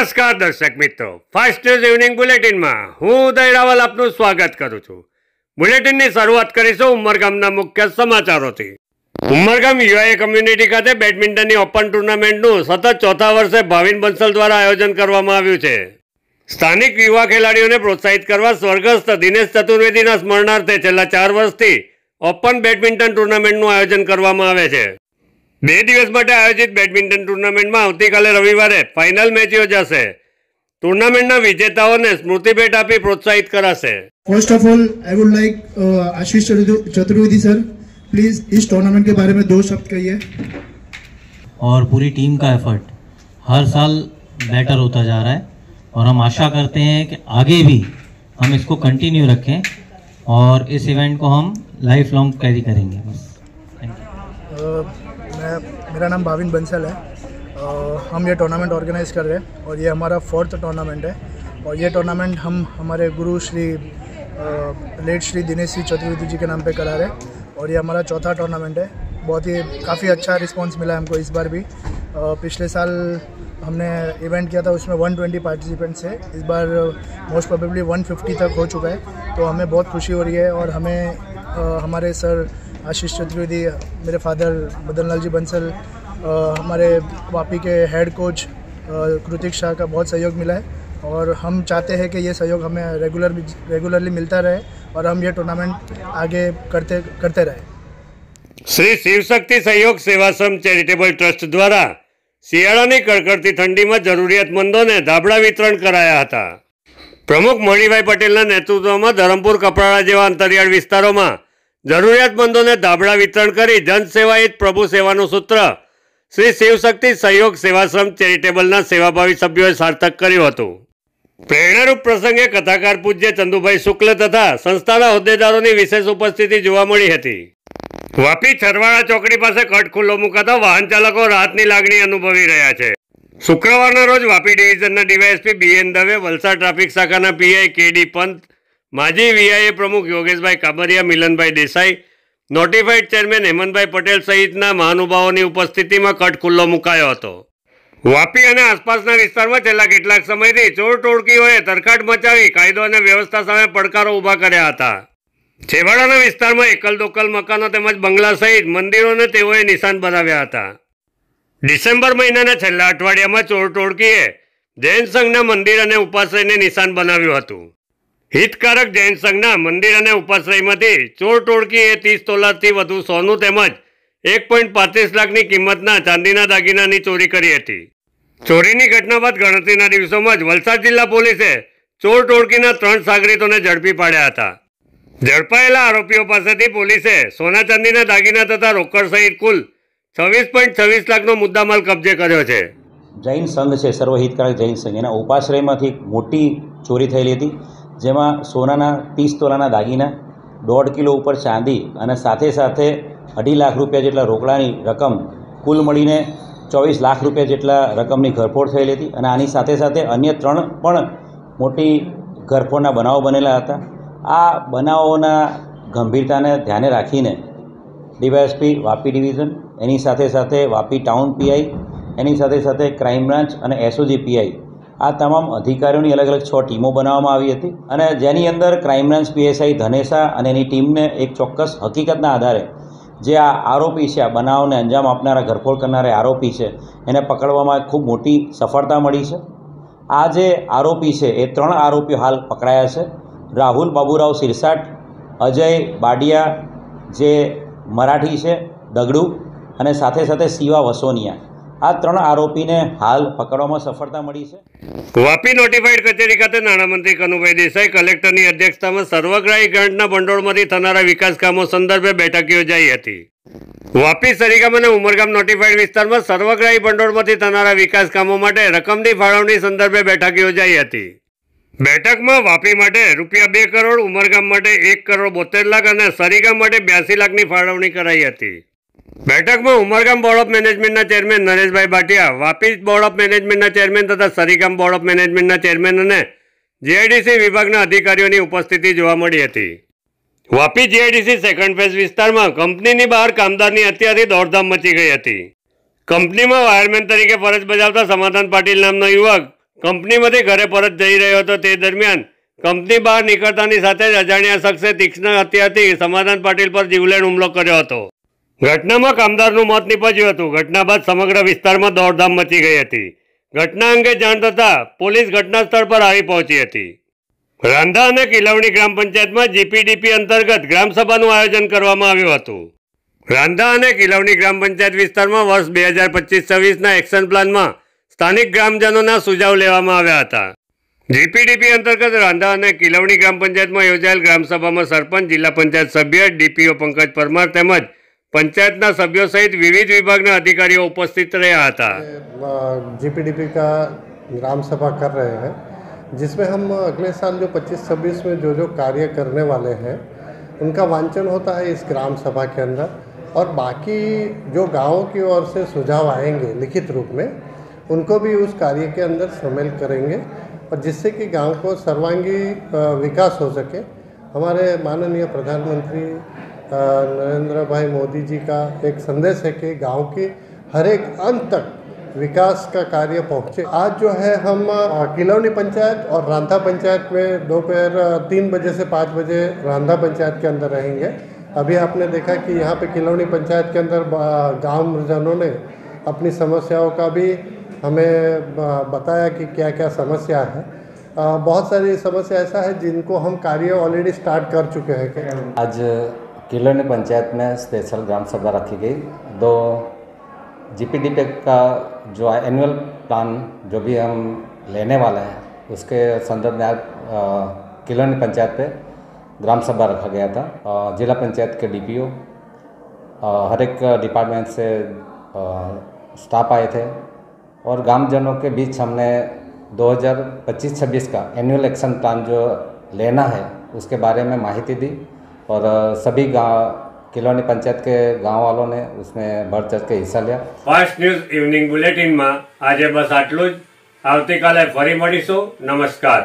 નમસ્કાર દર્શક મિત્રો, ફાસ્ટ ન્યૂઝ ઇવનિંગ બુલેટિનમાં હું ઉદય રાવલ આપનું સ્વાગત કરું છું। બુલેટિનની શરૂઆત કરીશું ઉમરગામના મુખ્ય સમાચારોથી। ઉમરગામ યુઆઈએ કમ્યુનિટી ખાતે બેડમિન્ટનની ઓપન ટુર્નામેન્ટનું સતત ચોથા વર્ષે ભાવિન બંસલ દ્વારા આયોજન કરવામાં આવ્યું છે। સ્થાનિક યુવા ખેલાડીઓને પ્રોત્સાહિત કરવા સ્વર્ગસ્થ દિનેશ ચતુર્વેદીના સ્મરણાર્થે છેલ્લા 4 વર્ષથી ઓપન બેડમિન્ટન ટુર્નામેન્ટનું આયોજન કરવામાં આવે છે। 2 દિવસ માટે આયોજિત બેડમિન્ટન ટુર્નામેન્ટમાં આવતીકાલે રવિવારે ફાઇનલ મેચ યોજાશે। ટુર્નામેન્ટના વિજેતાઓને સ્મૃતિ ભેટ આપી પ્રોત્સાહિત કરાશે। First of all I would like Ashish Chaturvedi sir, please इस टूर्नामेंट के बारे में 2 शब्द कहिए। और पूरी टीम का एफर्ट हर साल बेटर होता जा रहा है और हम आशा करते हैं कि आगे भी हम इसको कंटिन्यू रखें और इस इवेंट को हम लाइफ लॉन्ग कैरी करेंगे। बस मेरा नाम भाविन बंसल है। हम ये टूर्नामेंट ऑर्गेनाइज कर रहे हैं और ये हमारा 4th टूर्नामेंट है और ये टूर्नामेंट हम हमारे गुरु श्री लेट श्री दिनेश सिंह चतुर्वेदी जी के नाम पे करा रहे हैं और ये हमारा 4था टूर्नामेंट है। बहुत ही काफ़ी अच्छा रिस्पांस मिला हमको इस बार भी। पिछले साल हमने इवेंट किया था, उसमें 120 पार्टिसिपेंट्स है। इस बार मोस्ट प्रोबेबली 150 तक हो चुका है, तो हमें बहुत खुशी हो रही है। और हमें हमारे सर आशीष चतुर्वेदी, मेरे फादर मदन लाल जी बंसल, हमारे वापी के हेड कोच कृतिक शाह का बहुत सहयोग मिला है और हम चाहते हैं कि ये सहयोग हमें रेगुलरली मिलता रहे और हम ये टूर्नामेंट आगे करते रहे। श्री शिवशक्ति सहयोग सेवाश्रम चैरिटेबल ट्रस्ट द्वारा શિયાળાની કડકડતી ઠંડીમાં જરૂરિયાતમંદોને ધાબળા વિતરણ કરાયા હતા। પ્રમુખ મણિભાઈ પટેલના નેતૃત્વમાં ધરમપુર કપરાડા જેવા અંતરિયાળ વિસ્તારોમાં જરૂરિયાતમંદોને ધાબળા વિતરણ કરી જનસેવા જ પ્રભુ સેવાનું સૂત્ર શ્રી શિવશક્તિ સહયોગ સેવાશ્રમ ચેરિટેબલના સેવાભાવી સભ્યોએ સાર્થક કર્યું હતું। પ્રેરણારૂપ પ્રસંગે કથાકાર પૂજ્ય ચંદુભાઈ શુક્લ તથા સંસ્થાના હોદ્દેદારોની વિશેષ ઉપસ્થિતિ જોવા મળી હતી। વાપી છરવાડા ચોકડી પાસે કટ ખુલ્લો મુકાતા વાહન ચાલકો રાહતની લાગણી અનુભવી રહ્યા છે। શુક્રવારના રોજ વાપી ડિવિઝનના DYSP BN Dave, Valsad traffic શાખાના પીઆઈ કેડી પંત, માજી વીઆઈએ પ્રમુખ યોગેશભાઈ કાબરિયા, મિલનભાઈ દેસાઈ, નોટિફાઈડ ચેરમેન હેમંતભાઈ પટેલ સહિતના મહાનુભાવોની ઉપસ્થિતિમાં કટ ખુલ્લો મુકાયો હતો। વાપી અને આસપાસના વિસ્તારમાં છેલ્લા કેટલાક સમયથી ચોર ટોળકીઓએ તરખાટ મચાવી કાયદો અને વ્યવસ્થા સામે પડકારો ઊભા કર્યા હતા। છેવાડાના વિસ્તારમાં એકલ દોકલ મકાનો તેમજ બંગલા સહિત મંદિરોને તેઓએ નિશાન બનાવ્યા હતા। ડિસેમ્બર મહિનાના છેલ્લા અઠવાડિયામાં ચોર ટોળકીએ જૈન સંઘના મંદિર અને ઉપાશ્રયને નિશાન બનાવ્યું હતું। હિતકારક જૈન સંઘના મંદિર અને ઉપાશ્રયમાંથી ચોર ટોળકીએ 30 તોલાથી વધુ સોનું તેમજ 1.35 લાખની કિંમતના ચાંદીના દાગીનાની ચોરી કરી હતી। ચોરીની ઘટના બાદ ગણતરીના દિવસોમાં જ વલસાડ જિલ્લા પોલીસે ચોર ટોળકીના 3 સાગરીતોને ઝડપી પાડ્યા હતા। ઝડપાયેલા આરોપીઓ પાસેથી પોલીસે સોના ચાંદીના દાગીના તથા રોકડ સહિત કુલ 26.26 લાખનો મુદ્દામાલ કબજે કર્યો છે। જૈન સંઘ છે, સર્વહિતકારક જૈન સંઘ, એના ઉપાશ્રયમાંથી મોટી ચોરી થયેલી હતી, જેમાં સોનાના 30 તોલાના દાગીના, 1.5 કિલો ઉપર ચાંદી અને સાથે સાથે 2.5 લાખ રૂપિયા જેટલા રોકડાની રકમ, કુલ મળીને 24 લાખ રૂપિયા જેટલા રકમની ઘરફોડ થયેલી હતી। અને આની સાથે સાથે અન્ય 3 પણ મોટી ઘરફોડના બનાવો બનેલા હતા। આ બનાવોના ગંભીરતાને ધ્યાને રાખીને ડીવાયએસપી વાપી ડિવિઝન, એની સાથે સાથે વાપી ટાઉન પીઆઈ, એની સાથે સાથે ક્રાઇમ બ્રાન્ચ અને એસઓજી પીઆઈ, આ તમામ અધિકારીઓની અલગ અલગ 6 ટીમો બનાવવામાં આવી હતી। અને જેની અંદર ક્રાઇમ બ્રાન્ચ પીએસઆઈ ધનેસા અને એની ટીમને એક ચોક્કસ હકીકતના આધારે જે આ આરોપી છે, આ બનાવને અંજામ આપનારા, ઘરફોડ કરનારા આરોપી છે, એને પકડવામાં ખૂબ મોટી સફળતા મળી છે। આ જે આરોપી છે એ 3 આરોપીઓ હાલ પકડાયા છે। રાહુલ બાબુરાવ સિરસાટ, અજય બાડિયા જે મરાઠી છે દગડુ, અને સાથે સાથે શિવા વસોનિયા, આ 3 આરોપીને હાલ પકડવામાં સફળતા મળી છે। વાપી નોટિફાઈડ કચેરી ખાતે નાણામંત્રી કનુભાઈ દેસાઈ, કલેક્ટરની અધ્યક્ષતામાં સર્વગ્રાહી ગ્રાન્ટના ભંડોળમાંથી થનારા વિકાસ કામો સંદર્ભે બેઠક યોજાઈ હતી। વાપી, સરીગામ અને ઉમરગામ નોટિફાઈડ વિસ્તારમાં સર્વગ્રાહી ભંડોળમાંથી થનારા વિકાસ કામો માટે રકમની ફાળવણી સંદર્ભે બેઠક યોજાઈ હતી। બેઠકમાં વાપી માટે રૂપિયા 2 કરોડ, ઉમરગામ માટે 1.72 લાખ અને સરીગામ માટે 82 લાખની ફાળવણી કરાઈ હતી। બેઠકમાં ઉમરગામ બોર્ડ ઓફ મેનેજમેન્ટના chairman Nareshbhai Bhatia, Vapi board of મેનેજમેન્ટના ચેરમેન તથા સરીગામ બોર્ડ ઓફ મેનેજમેન્ટના ચેરમેન અને જીઆઈડીસી વિભાગના અધિકારીઓની ઉપસ્થિતિ જોવા મળી હતી। વાપી જીઆઈડીસી સેકન્ડ ફેઝ વિસ્તારમાં કંપનીની બહાર કામદારની હત્યાથી દોડધામ મચી ગઈ હતી। કંપનીમાં વાયરમેન તરીકે ફરજ બજાવતા સમાધાન પાટીલ નામનો યુવક કંપનીમાંથી ઘરે પરત જઈ રહ્યો હતો તે દરમિયાન કંપની બહાર નીકળતાની સાથે જ અજાણ્યા શખ્સે તીક્ષ્ણ હથિયારથી સમાધાન પાટીલ પર જીવલેણ હુમલો કર્યો હતો। ઘટનામાં કામદારનું મોત નીપજ્યું હતું। ઘટના બાદ સમગ્ર વિસ્તારમાં દોડધામ મચી ગઈ હતી। ઘટના અંગે જાણ થતાં પોલીસ ઘટના સ્થળ પર આવી પહોંચી હતી। રાંધા અને કિલવણી ગ્રામ પંચાયતમાં જીપીડીપી અંતર્ગત ગ્રામસભાનું આયોજન કરવામાં આવ્યું હતું। રાંધા અને કિલવણી ગ્રામ પંચાયત વિસ્તારમાં વર્ષ 2025-26ના એક્શન પ્લાનમાં સ્થાનિક ગ્રામજનોના સુઝાવ લેવામાં આવ્યા હતા। જીપીડીપી અંતર્ગત રાંધા અને કિલવણી ગ્રામ પંચાયતમાં યોજાયેલ ગ્રામસભામાં સરપંચ, જિલ્લા પંચાયત સભ્ય, ડીપીઓ પંકજ પરમાર તેમજ पंचायतना सभ्यों सहित विविध विभाग अधिकारियों उपस्थित रहा था। जीपीडीपी का ग्राम सभा कर रहे हैं, जिसमें हम अगले साल जो 25-26 में जो कार्य करने वाले हैं उनका वांचन होता है इस ग्राम सभा के अंदर, और बाकी जो गाँव की ओर से सुझाव आएंगे लिखित रूप में उनको भी उस कार्य के अंदर शामिल करेंगे, और जिससे कि गांव को सर्वांगी विकास हो सके। हमारे माननीय प्रधानमंत्री नरेंद्र भाई मोदी जी का एक संदेश है कि गांव की हर एक अंत तक विकास का कार्य पहुँचे। आज जो है हम किलवनी पंचायत और रांधा पंचायत में दोपहर 3 बजे से 5 बजे रांधा पंचायत के अंदर रहेंगे। अभी आपने देखा कि यहाँ पे किलवनी पंचायत के अंदर गाँवजनों ने अपनी समस्याओं का भी हमें बताया कि क्या क्या समस्या है। बहुत सारी समस्या ऐसा है जिनको हम कार्य ऑलरेडी स्टार्ट कर चुके हैं। आज किलवनी पंचायत में स्पेशल ग्राम सभा रखी गई। 2 जीपीडीपी का जो एनुअल प्लान जो भी हम लेने वाले हैं उसके संदर्भ में आज किलवनी पंचायत पे ग्राम सभा रखा गया था। जिला पंचायत के डीपीओ, हर एक डिपार्टमेंट से स्टाफ आए थे, और ग्रामजनों के बीच हमने 2025-26 का एनुअल एक्शन प्लान जो लेना है उसके बारे में माहिती दी, और सभी गाँव किलवनी पंचायत के गाँव वालों ने उसमें बढ़ चढ़ के हिस्सा लिया। फास्ट न्यूज इवनिंग बुलेटिन में आज बस आटलू ज। आवती काले फरी मळीशुं। नमस्कार।